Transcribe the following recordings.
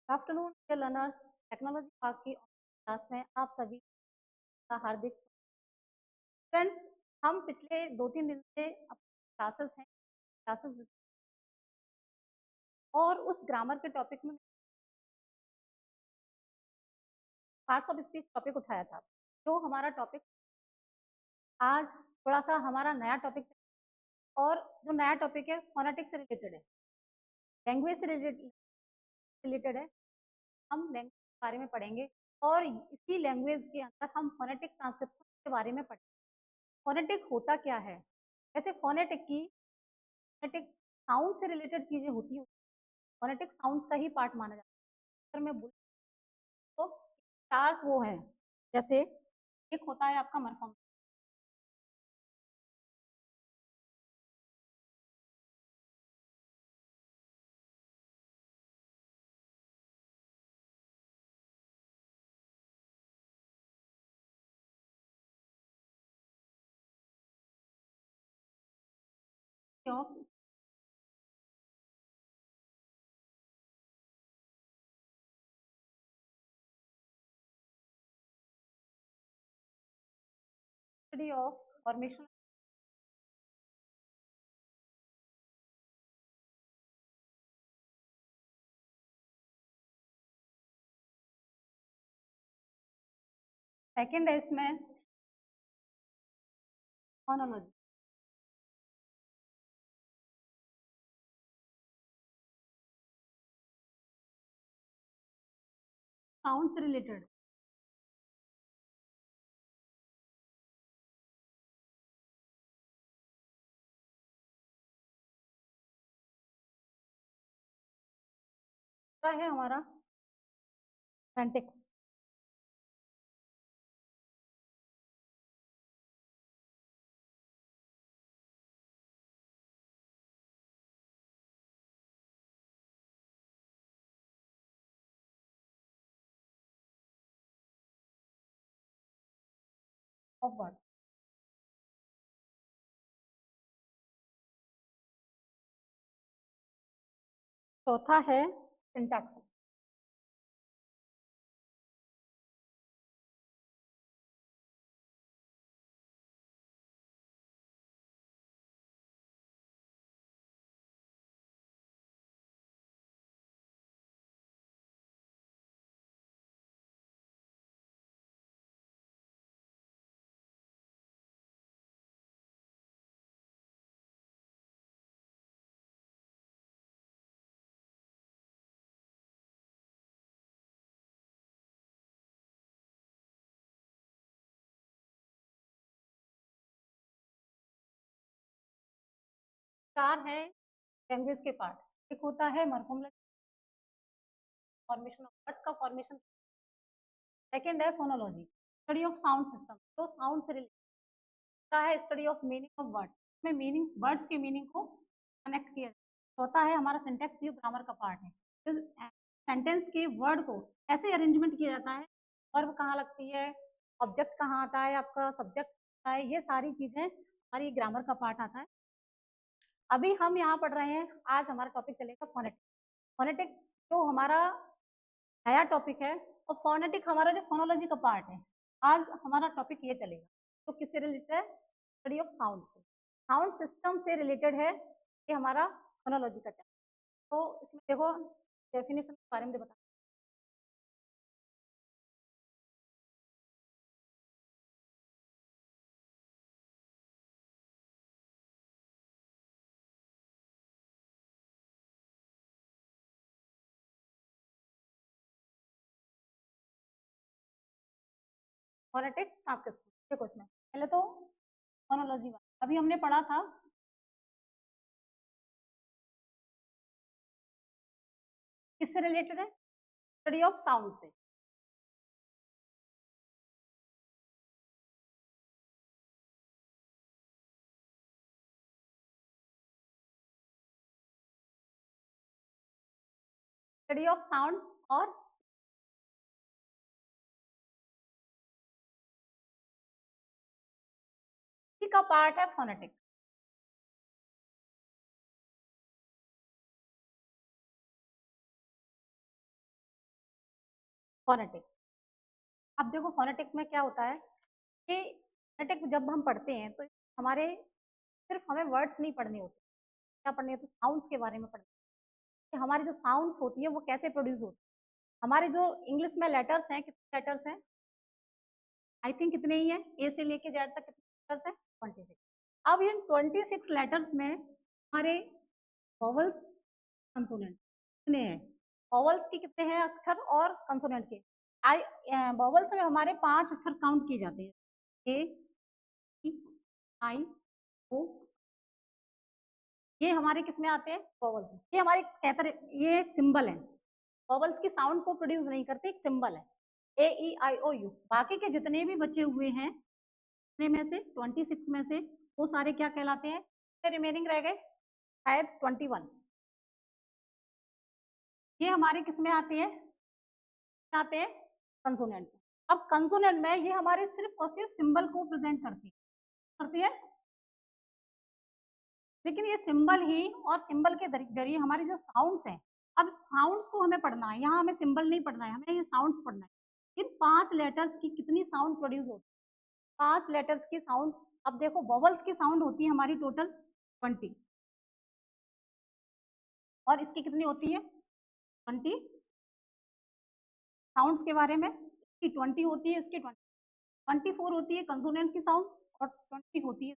Good afternoon dear learners. Technology park की class में आप सभी का हार्दिक फ्रेंड्स। हम पिछले 2-3 दिन से क्लासेस हैं क्लासेस और उस ग्रामर के टॉपिक में पार्ट्स ऑफ स्पीच टॉपिक उठाया था। जो हमारा टॉपिक आज थोड़ा सा हमारा नया टॉपिक और जो नया टॉपिक है फोनेटिक्स से रिलेटेड है, लैंग्वेज से रिलेटेड है। हम लैंग्वेज के बारे में पढ़ेंगे और इसी लैंग्वेज के अंदर हम फोनेटिक ट्रांसक्रिप्शन के बारे में पढ़ेंगे। फोनेटिक होता क्या है? ऐसे फोनेटिक साउंड से रिलेटेड चीजें होती हैं, फोनेटिक साउंड्स का ही पार्ट माना जाता है। अगर मैं बोलूँ तो चार वो हैं, जैसे एक होता है आपका morpheme, of study of formation second है इसमें फोनोलॉजी। साउंड से रिलेटेड है हमारा सेंटेक्स ऑफ वर्ड। चौथा है सिंटैक्स। चार है लैंग्वेज के पार्ट। एक होता है मरफॉर्मूला, फॉर्मेशन ऑफ वर्ड्स का फॉर्मेशन। सेकेंड है phonology, study of sound system, तो साउंड से रिलेटेड है। Study of meaning of word, में मीनिंग वर्ड्स के मीनिंग को कनेक्ट किया जाता है। चौथा है हमारा सिंटेक्स, जो ग्रामर का पार्ट है। तो सेंटेंस के वर्ड को ऐसे अरेंजमेंट किया जाता है, वर्ब कहाँ लगती है, ऑब्जेक्ट कहाँ आता है, आपका सब्जेक्ट आता है, ये सारी चीजें हमारी ग्रामर का पार्ट आता है। अभी हम यहाँ पढ़ रहे हैं, आज हमारा टॉपिक चलेगा फोनेटिक। फोनेटिक जो हमारा नया टॉपिक है, और फोनेटिक हमारा जो फोनोलॉजी का पार्ट है। आज हमारा टॉपिक ये चलेगा। तो किससे रिलेटेड है? स्टडी ऑफ साउंड से, साउंड सिस्टम से रिलेटेड है ये हमारा फोनोलॉजी का चैप्टर। तो इसमें देखो डेफिनेशन के बारे में बता। फोनेटिक ट्रांसक्रिप्शन देखो, इसमें पहले तो फोनोलॉजी अभी हमने पढ़ा था, किससे रिलेटेड है? स्टडी ऑफ साउंड से। स्टडी ऑफ साउंड और का पार्ट है फोनेटिक। फोनेटिक। अब देखो फोनेटिक में क्या होता है कि फोनेटिक जब हम पढ़ते हैं तो हमारे सिर्फ हमें वर्ड्स नहीं पढ़ने होते, क्या पढ़ने होते, साउंड्स के बारे में पढ़ने, कि हमारी जो साउंड्स होती है वो कैसे प्रोड्यूस होती है। हमारे जो इंग्लिश में लेटर्स हैं, कितने लेटर्स हैं, आई थिंक कितने ही हैं, ए से लेके जेड तक कितने लेटर्स हैं, 26। अब इन 26 लेटर्स में हमारे वॉवल्स कंसोनेंट कितने हैं, वॉवल्स की कितने हैं अक्षर और कंसोनेंट के, आई वॉवल्स में हमारे 5 अक्षर काउंट किए जाते हैं, ए आई ओ, ये हमारे किस में आते हैं, वॉवल्स में। ये हमारे कहते, ये एक सिंबल है, वॉवल्स की साउंड को प्रोड्यूस नहीं करते, एक सिंबल है, ए ई आई ओ यू। बाकी के जितने भी बचे हुए हैं में से 26 में से वो सारे क्या कहलाते हैं, रिमेनिंग रह गए शायद 21, ये हमारे किस में आते हैं, आते हैं कंसोनेंट। अब कंसोनेंट में ये हमारे सिर्फ और सिर्फ सिंबल को प्रेजेंट करती है, लेकिन ये सिंबल ही, और सिंबल के जरिए हमारी जो साउंड्स हैं, अब साउंड्स को हमें पढ़ना है, यहाँ हमें सिंबल नहीं पढ़ना है, हमें ये साउंड्स पढ़ना है। इन 5 लेटर्स की कितनी साउंड प्रोड्यूस होती है, 5 लेटर्स की साउंड। अब देखो वॉवल्स की साउंड होती है हमारी टोटल 20, और इसकी कितनी होती है 20, साउंड्स के बारे में, इसकी 20 होती है, इसकी 24 होती है कंसोनेंट की साउंड, और 20 होती है,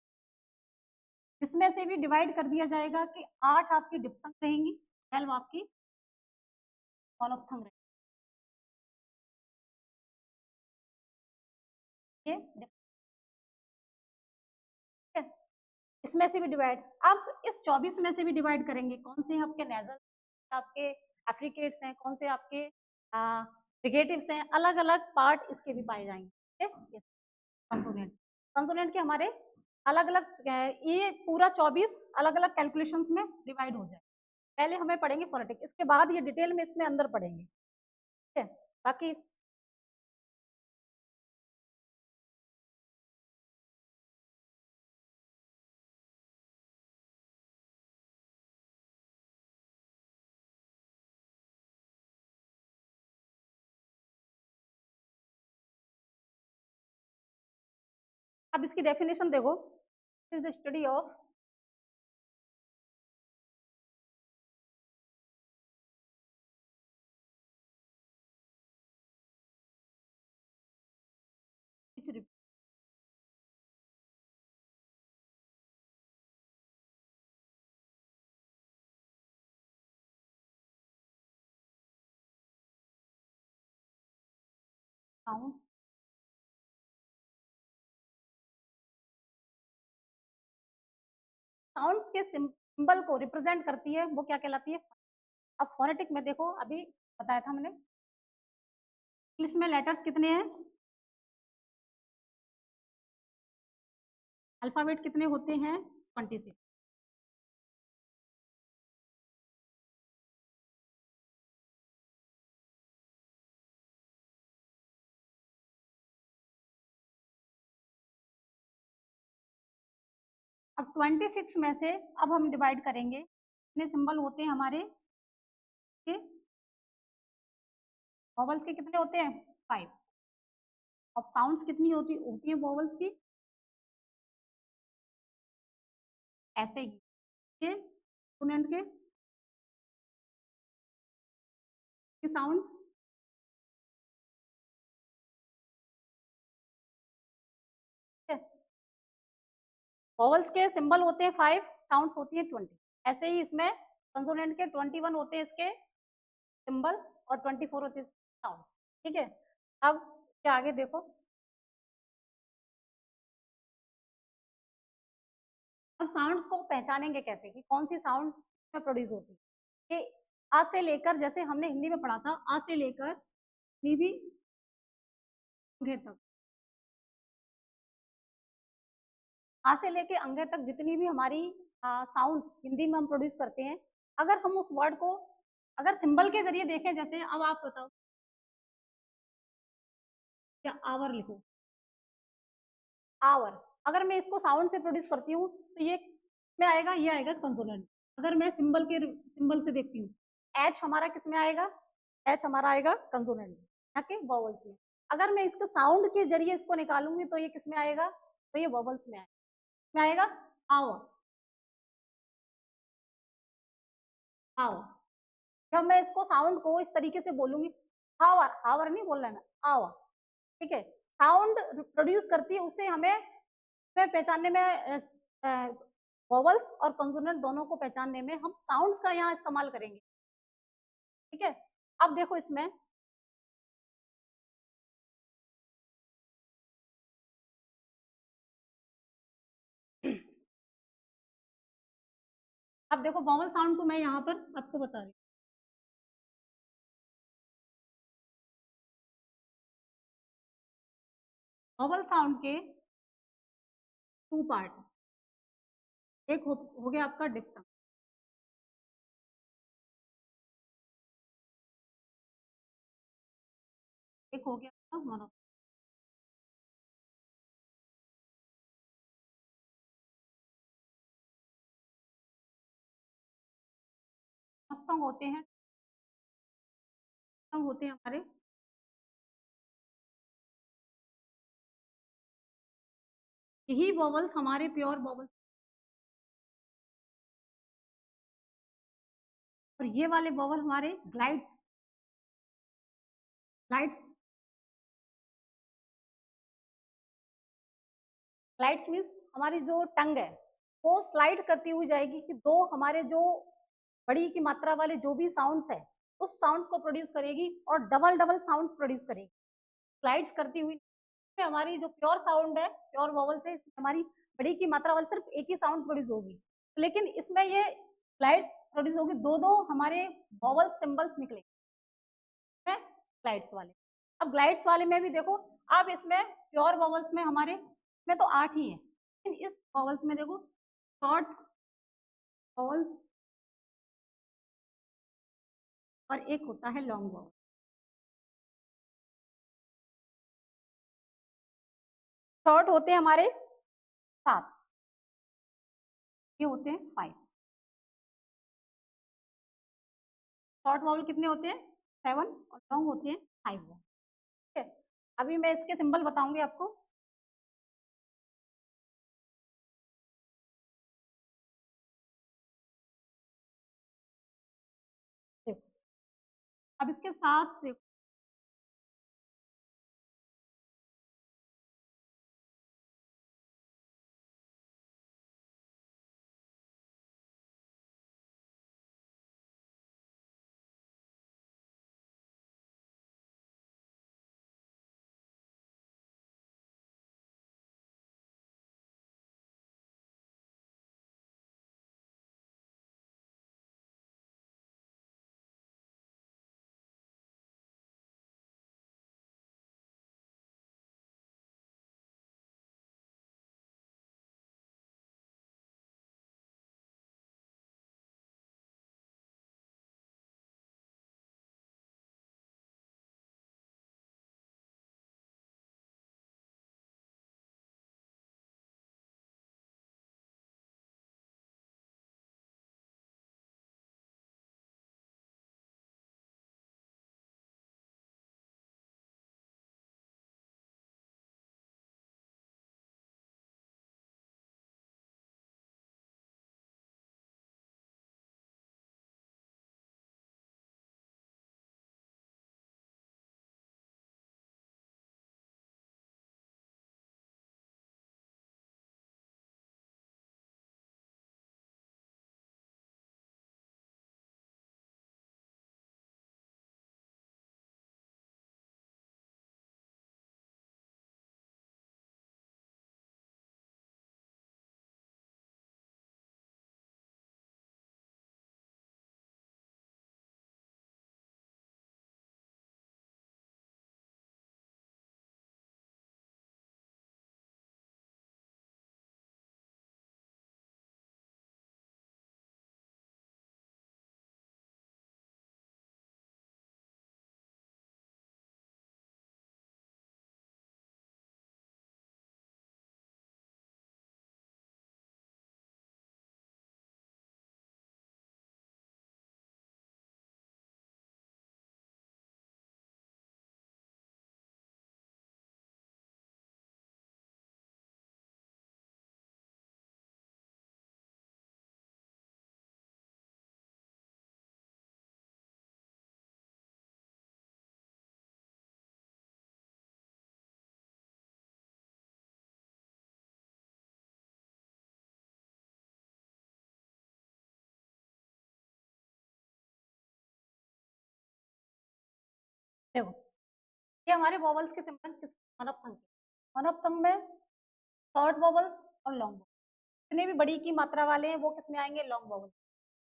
इसमें से भी डिवाइड कर दिया जाएगा कि 8 आपकी डिप्थंग रहेंगी, 12 आपकी मोनोफ्थंग रहेंगी, इसमें से भी डिवाइड। अब इस 24 में से भी डिवाइड करेंगे, कौन से आपके नेजल, आपके एफ्रिकेट्स हैं, कौन से आपके फ्रिगेटिव्स हैं, अलग अलग पार्ट इसके भी पाए जाएंगे, कंसोनेंट। कंसोनेंट के हमारे अलग अलग, ये पूरा 24 अलग अलग कैलकुलेशंस में डिवाइड हो जाए। पहले हमें पढ़ेंगे फोनेटिक, इसके बाद ये डिटेल में इसमें अंदर पढ़ेंगे, ठीक है। बाकी अब इसकी डेफिनेशन देखो, is the study of sounds, sounds के सिंबल को रिप्रेजेंट करती है, वो क्या कहलाती है। अब फोनेटिक में देखो, अभी बताया था मैंने, इंग्लिश में लेटर्स कितने हैं, अल्फाबेट कितने होते हैं, 26। अब 26 में से अब हम डिवाइड करेंगे, कितने सिंबल होते हैं हमारे, वॉवल्स के कितने होते हैं 5। अब साउंड्स कितनी होती है वॉवल्स की, ऐसे ही कंसोनेंट के साउंड, वॉवल्स के सिंबल होते हैं 5, साउंड्स होती है 20। ऐसे ही इसमें कंसोनेंट के 21 होते हैं इसके सिंबल, और 24 होते हैं साउंड, ठीक है। अब क्या आगे देखो, अब साउंड्स को पहचानेंगे कैसे कि कौन सी साउंड में प्रोड्यूस होती है, कि आ से लेकर, जैसे हमने हिंदी में पढ़ा था, आ से लेकर नी भी अंगे तक, आ से लेकर अंगे तक जितनी भी हमारी साउंड्स हिंदी में हम प्रोड्यूस करते हैं, अगर हम उस वर्ड को अगर सिंबल के जरिए देखें, जैसे अब आप बताओ क्या आवर लिखो, आवर, अगर मैं इसको साउंड से प्रोड्यूस करती हूँ तो ये में आएगा, ये आएगा कंसोनेंट। अगर मैं सिंबल से देखती हूँ, एच हमारा किस में आएगा, एच हमारा आएगा कंसोनेंट। यहाँ के वॉवल्स में। अगर मैं इसके साउंड के जरिए इसको निकालूंगी तो ये किस में आएगा, तो ये वॉवल्स में आएगा, में आएगा आओ आओ। जब मैं इसको साउंड को इस तरीके से बोलूंगी, हावर, हावर नहीं बोलना है, आओ, ठीक है। साउंड प्रोड्यूस करती है, उसे हमें पहचानने में वॉवल्स और कॉन्सोनेंट दोनों को पहचानने में हम साउंड्स का यहाँ इस्तेमाल करेंगे, ठीक है। अब देखो इसमें अब देखो वॉवल साउंड को मैं यहाँ पर आपको बता रही हूँ। वॉवल साउंड के टू पार्ट, एक हो गया आपका डिप्थंग, एक हो गया आपका मोनो। डिप्थंग होते हैं, डिप्थंग होते हैं हमारे, यही वॉवल्स हमारे प्योर वॉवल्स, और ये वाले वॉवल हमारे ग्लाइड्स, ग्लाइड्स, ग्लाइड्स मीन्स हमारी जो टंग है वो स्लाइड करती हुई जाएगी कि दो हमारे जो बड़ी की मात्रा वाले जो भी साउंड्स है उस साउंड्स को प्रोड्यूस करेगी और डबल डबल साउंड्स प्रोड्यूस करेगी, स्लाइड्स करती हुई। हमारी जो प्योर साउंड है, प्योर वॉवल से इसमें हमारी बड़ी की मात्रा वाली सिर्फ एक ही साउंड प्रोड्यूस होगी, लेकिन इसमें ये स्लाइड्स प्रोड्यूस होगी, दो दो हमारे वॉवल सिंबल्स निकलेंगे ग्लाइड्स वाले। अब ग्लाइड्स वाले में भी देखो, अब इसमें प्योर वॉवल्स में हमारे में तो 8 ही है, लेकिन इस वॉवल्स में देखो शॉर्ट वॉवल्स और एक होता है लॉन्ग वॉवल। शॉर्ट होते हैं हमारे 7, ये होते हैं 5। शॉर्ट वॉवल कितने होते हैं 7 और लॉन्ग होते हैं 5 वॉवल, ठीक है। अभी मैं इसके सिंबल बताऊंगी आपको। देखो अब इसके साथ देखो देखो ये हमारे वॉवल्स के सिंपल किस मनोपतंग के मनोपतंग में शॉर्ट वॉवल्स और लॉन्ग वॉवल्स, जितने भी बड़ी की मात्रा वाले हैं वो किस में आएंगे, लॉन्ग वॉवल,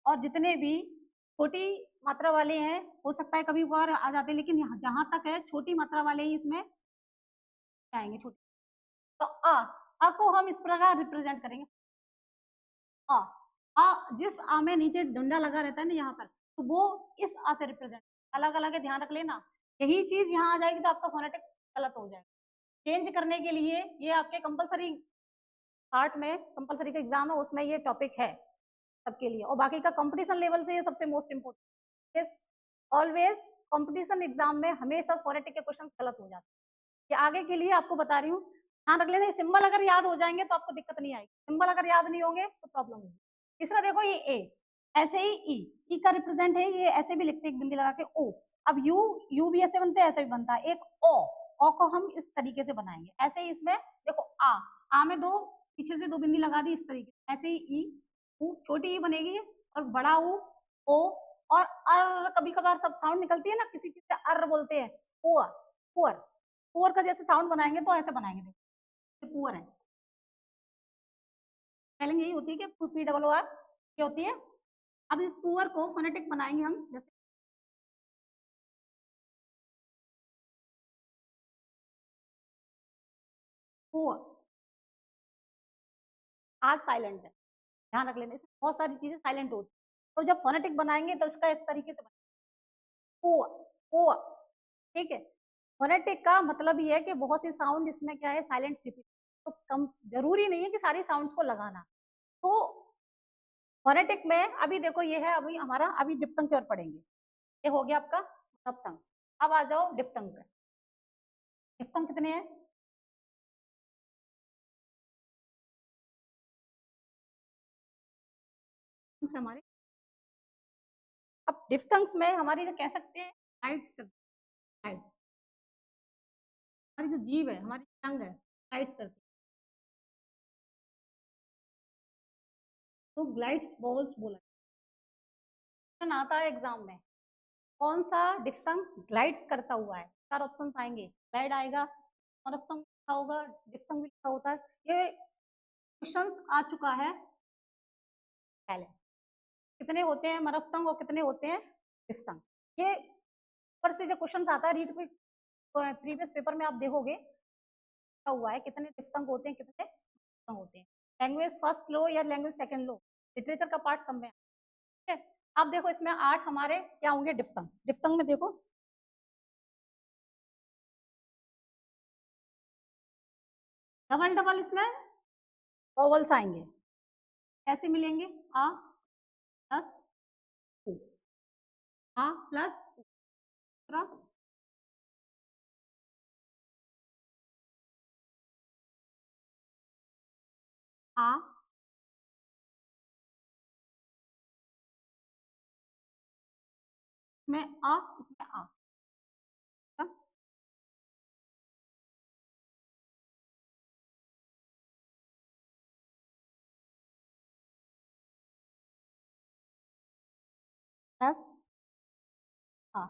और जितने भी छोटी मात्रा वाले हैं हो सकता है कभी कभार आ जाते हैं, लेकिन यहाँ जहां तक है छोटी मात्रा वाले ही इसमें आएंगे छोटे। तो आ को हम इस प्रकार रिप्रेजेंट करेंगे, आ जिस आ में नीचे डंडा लगा रहता है ना यहाँ पर, तो वो इस आ से रिप्रेजेंट, अलग अलग है, ध्यान रख लेना। यही चीज यहाँ आ जाएगी तो आपका फोनेटिक गलत हो जाएगा। चेंज करने के लिए ये आपके कंपलसरी पार्ट में, कंपलसरी का एग्जाम है उसमें ये टॉपिक है सबके लिए, और बाकी का कंपटीशन लेवल से ये सबसे most important. Always competition exam में हमेशा फोनेटिक के क्वेश्चन गलत हो जाते हैं। ये आगे के लिए आपको बता रही हूँ, ध्यान रख लेना। सिंबल अगर याद हो जाएंगे तो आपको दिक्कत नहीं आएगी, सिंबल अगर याद नहीं होंगे तो प्रॉब्लम होगी। तीसरा देखो ये ए, ऐसे ही ई का रिप्रेजेंट है, ये ऐसे भी लिखते हैं एक बिंदी लगा के ओ। अब यू भी ऐसे बनते हैं, ऐसे भी बनता है एक ओ को हम इस तरीके से बनाएंगे। ऐसे ही इसमें देखो आ में दो पीछे से दो बिंदी लगा दी इस तरीके से, ऐसे ही ई छोटी ई बनेगी और बड़ा ओ, और अर कभी कभार सब साउंड निकलती है ना, किसी चीज से अर बोलते हैं, पुअर पुअर पुअर का जैसे साउंड बनाएंगे तो ऐसे बनाएंगे, देखो पुअर है, स्पेलिंग यही होती है कि पी डबल ओ आर क्या होती है। अब इस पुअर को फोनेटिक बनाएंगे हम, जैसे पुअर, आज साइलेंट है, ध्यान रख लेना, इसमें बहुत सारी चीजें साइलेंट होती है, तो जब फोनेटिक बनाएंगे तो इसका इस तरीके से बनेगा, ठीक है। फोनेटिक का मतलब ये है कि बहुत सी साउंड इसमें क्या है, साइलेंट छिपी, तो कम जरूरी नहीं है कि सारी साउंड्स को लगाना। तो फोनेटिक में अभी देखो ये है, अभी हमारा अभी डिप्थंग की ओर पढ़ेंगे, ये हो गया आपका सप्तंग। अब आ जाओ डिप्थंग पे, डिप्थंग कितने हैं, हमारे अब डिप्थंग्स में हमारी जो कह सकते हैं साइड्स कर, साइड्स, हमारी जो जीव है, हमारी टंग है, साइड्स करते, तो ग्लाइड्स वोवल्स बोला आता है एग्जाम में, कौन सा डिप्थंग ग्लाइड्स करता हुआ है, चार ऑप्शन आएंगे, ग्लाइड आएगा, मनोप्तंग लिखा होगा, डिप्थंग भी लिखा होता है, ये क्वेश्चन आ चुका है पहले, कितने होते हैं मनोप्तंग और कितने होते हैं डिप्थंग, ये ऊपर से जो क्वेश्चन आता है रीड प्रीवियस पेपर में आप देखोगे लिखा हुआ है कितने डिप्थंग होते हैं कितने डिप्थंग होते हैं, लैंग्वेज फर्स्ट लो या लैंग्वेज सेकंड लो, लिटरेचर का पार्ट सब में, ठीक है। अब देखो इसमें 8 हमारे क्या होंगे डिप्थंग, डिप्थंग में देखो डबल डबल इसमें वॉवल्स आएंगे, कैसे मिलेंगे, आ प्लस उ, आ प्लस आ में आ, इसमें आ, प्लस आ,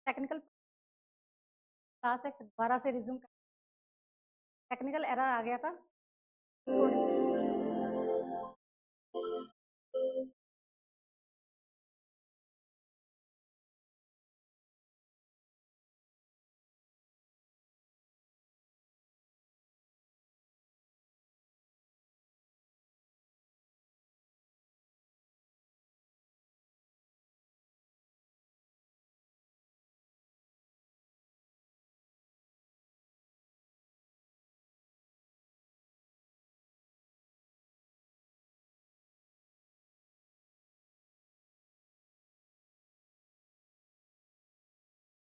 टेक्निकल क्लास है, दोबारा से रिज्यूम कर, टेक्निकल एरर आ गया था।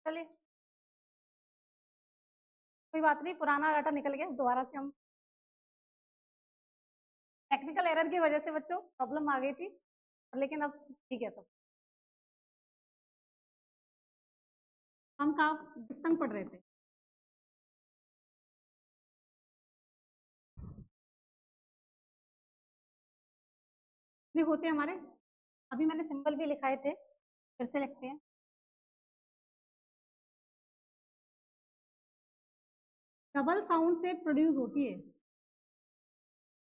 चलिए कोई बात नहीं, पुराना डाटा निकल गया, दोबारा से हम, टेक्निकल एरर की वजह से बच्चों प्रॉब्लम आ गई थी, लेकिन अब ठीक है सब। हम कहाँ डिस्टंग पढ़ रहे थे? नहीं होते हमारे, अभी मैंने सिंबल भी लिखाए थे, फिर से लिखते हैं। डबल साउंड से प्रोड्यूस होती है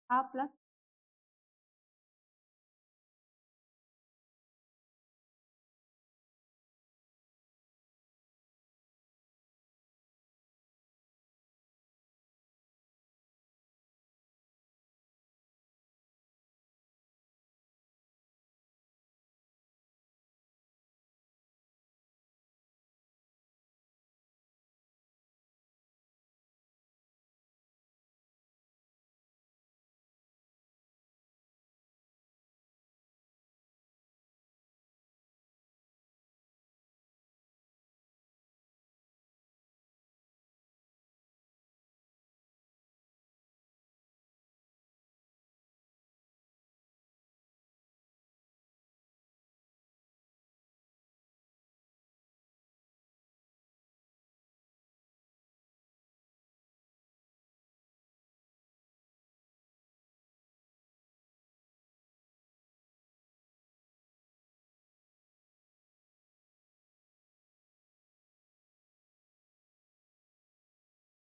आ प्लस,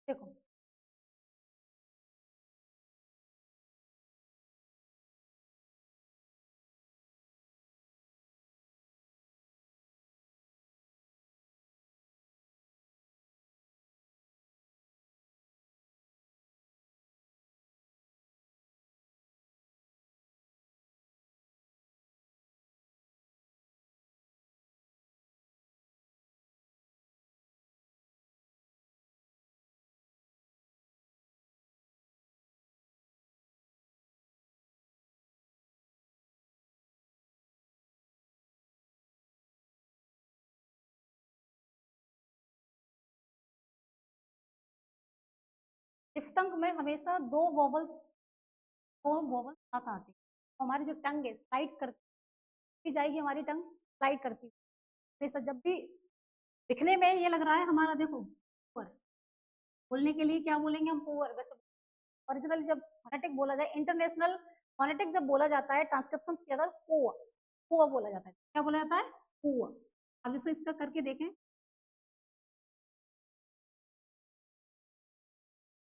देखो डिफ्थंग में हमेशा दो वोवल्स साथ आती है, तो हमारी जो टंग है स्लाइड करती जाएगी, हमारी टंग स्लाइड करती हमेशा, जब भी दिखने में ये लग रहा है हमारा, देखो ऊपर, बोलने के लिए क्या बोलेंगे हम, पुअर, वैसे ओरिजिनली जब फोनेटिक बोला जाए, इंटरनेशनल फोनेटिक जब बोला जाता है, ट्रांसक्रिप्शन किया था, पुआ पुआ बोला जाता है, क्या बोला जाता है, पुआ। अब जैसे इसका करके देखें,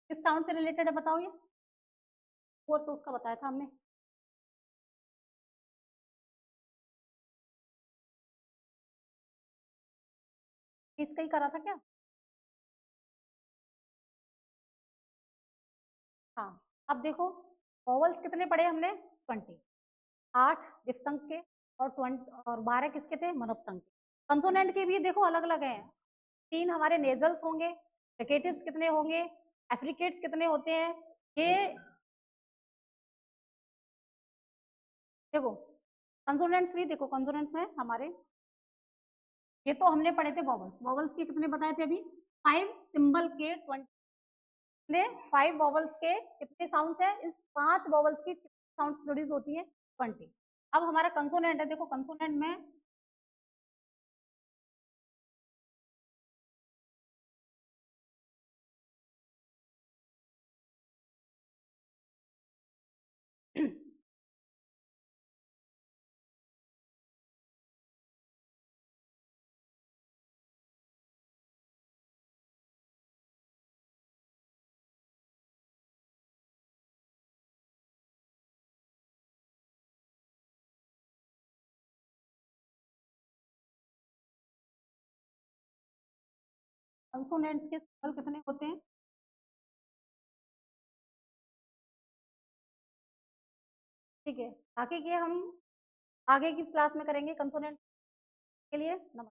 किस साउंड से रिलेटेड है बताओ ये, पुअर तो उसका बताया था हमने, इसका ही करा था क्या? हाँ, अब देखो वॉवल्स कितने पढ़े हमने, 20, 8 डिफ्थंग के और 20 और 12 किसके थे, मनोप्तंग के। कंसोनेंट के भी देखो अलग अलग हैं, 3 हमारे नेजल्स होंगे, फ्रिकेटिव्स कितने होंगे, एफ्रिकेट्स कितने होते हैं, ये देखो। कंसोनेंट्स भी देखो, कंसोनेंट्स में हमारे, ये तो हमने पढ़े थे वॉवल्स, वॉवल्स के कितने बताए थे अभी, 5 सिंबल के 20, 5 वॉवल्स के कितने साउंड्स है, इस 5 वॉवल्स की साउंड्स प्रोड्यूस होती है 20। अब हमारा कंसोनेंट है, देखो कंसोनेंट में कंसोनेंट्स के सिंबल कितने होते हैं? ठीक है, बाकी के हम आगे की क्लास में करेंगे कंसोनेंट के लिए। नमस्कार।